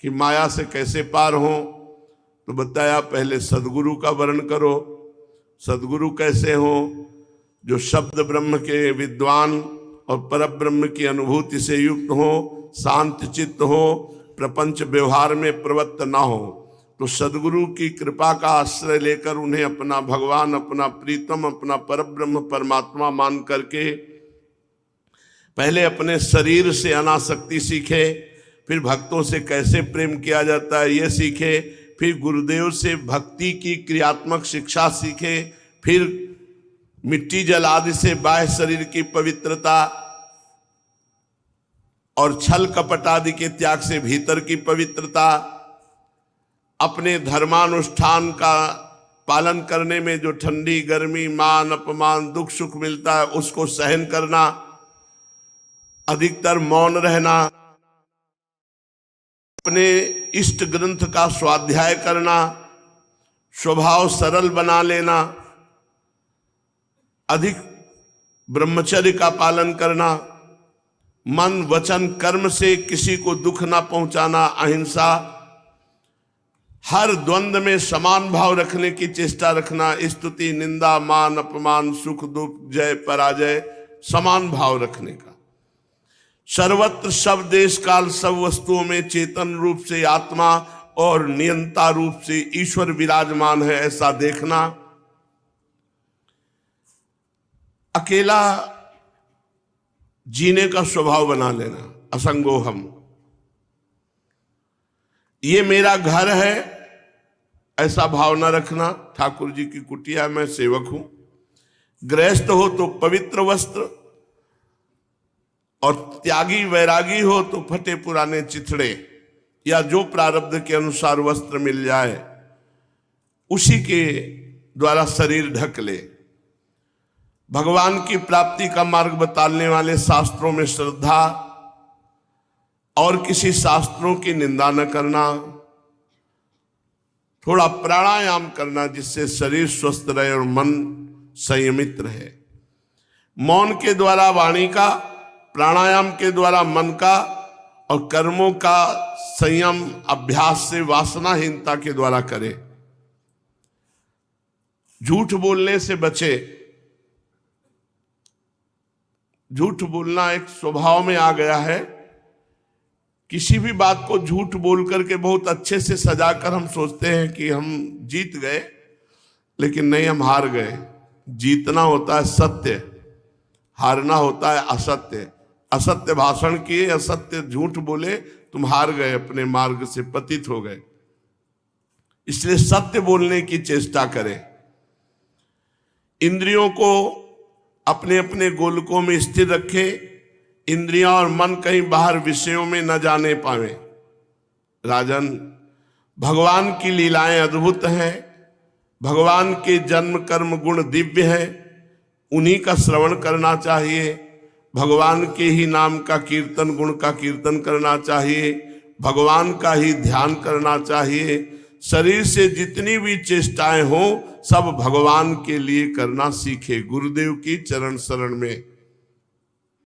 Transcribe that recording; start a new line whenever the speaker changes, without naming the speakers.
कि माया से कैसे पार हो, तो बताया पहले सदगुरु का वर्ण करो। सदगुरु कैसे हो? जो शब्द ब्रह्म के विद्वान और परब्रह्म की अनुभूति से युक्त हो, शांत चित्त हो, प्रपंच व्यवहार में प्रवृत्त ना हो। तो सदगुरु की कृपा का आश्रय लेकर उन्हें अपना भगवान, अपना प्रीतम, अपना परब्रह्म परमात्मा मान करके पहले अपने शरीर से अनासक्ति सीखे, फिर भक्तों से कैसे प्रेम किया जाता है ये सीखे, फिर गुरुदेव से भक्ति की क्रियात्मक शिक्षा सीखे, फिर मिट्टी जल आदि से बाह्य शरीर की पवित्रता और छल कपट आदि के त्याग से भीतर की पवित्रता, अपने धर्मानुष्ठान का पालन करने में जो ठंडी गर्मी, मान अपमान, दुख सुख मिलता है उसको सहन करना, अधिकतर मौन रहना, अपने इष्ट ग्रंथ का स्वाध्याय करना, स्वभाव सरल बना लेना, अधिक ब्रह्मचर्य का पालन करना, मन वचन कर्म से किसी को दुख ना पहुंचाना, अहिंसा, हर द्वंद्व में समान भाव रखने की चेष्टा रखना, स्तुति निंदा मान अपमान सुख दुख जय पराजय समान भाव रखने का, सर्वत्र सब देश काल सब वस्तुओं में चेतन रूप से आत्मा और नियंता रूप से ईश्वर विराजमान है ऐसा देखना, अकेला जीने का स्वभाव बना लेना, असंगोहम, ये मेरा घर है ऐसा भावना रखना, ठाकुर जी की कुटिया में सेवक हूं। गृहस्थ हो तो पवित्र वस्त्र और त्यागी वैरागी हो तो फटे पुराने चिथड़े या जो प्रारब्ध के अनुसार वस्त्र मिल जाए उसी के द्वारा शरीर ढक ले। भगवान की प्राप्ति का मार्ग बताने वाले शास्त्रों में श्रद्धा और किसी शास्त्रों की निंदा न करना, थोड़ा प्राणायाम करना जिससे शरीर स्वस्थ रहे और मन संयमित रहे। मौन के द्वारा वाणी का, प्राणायाम के द्वारा मन का और कर्मों का संयम अभ्यास से वासनाहीनता के द्वारा करे। झूठ बोलने से बचे। झूठ बोलना एक स्वभाव में आ गया है। किसी भी बात को झूठ बोल करके बहुत अच्छे से सजाकर हम सोचते हैं कि हम जीत गए, लेकिन नहीं, हम हार गए। जीतना होता है सत्य, हारना होता है असत्य। असत्य भाषण किए, असत्य झूठ बोले, तुम हार गए, अपने मार्ग से पतित हो गए। इसलिए सत्य बोलने की चेष्टा करें। इंद्रियों को अपने अपने गोलकों में स्थिर रखे, इंद्रियां और मन कहीं बाहर विषयों में न जाने पावे। राजन, भगवान की लीलाएं अद्भुत हैं, भगवान के जन्म कर्म गुण दिव्य हैं, उन्हीं का श्रवण करना चाहिए। भगवान के ही नाम का कीर्तन, गुण का कीर्तन करना चाहिए, भगवान का ही ध्यान करना चाहिए। शरीर से जितनी भी चेष्टाएं हो सब भगवान के लिए करना सीखे, गुरुदेव की चरण शरण में।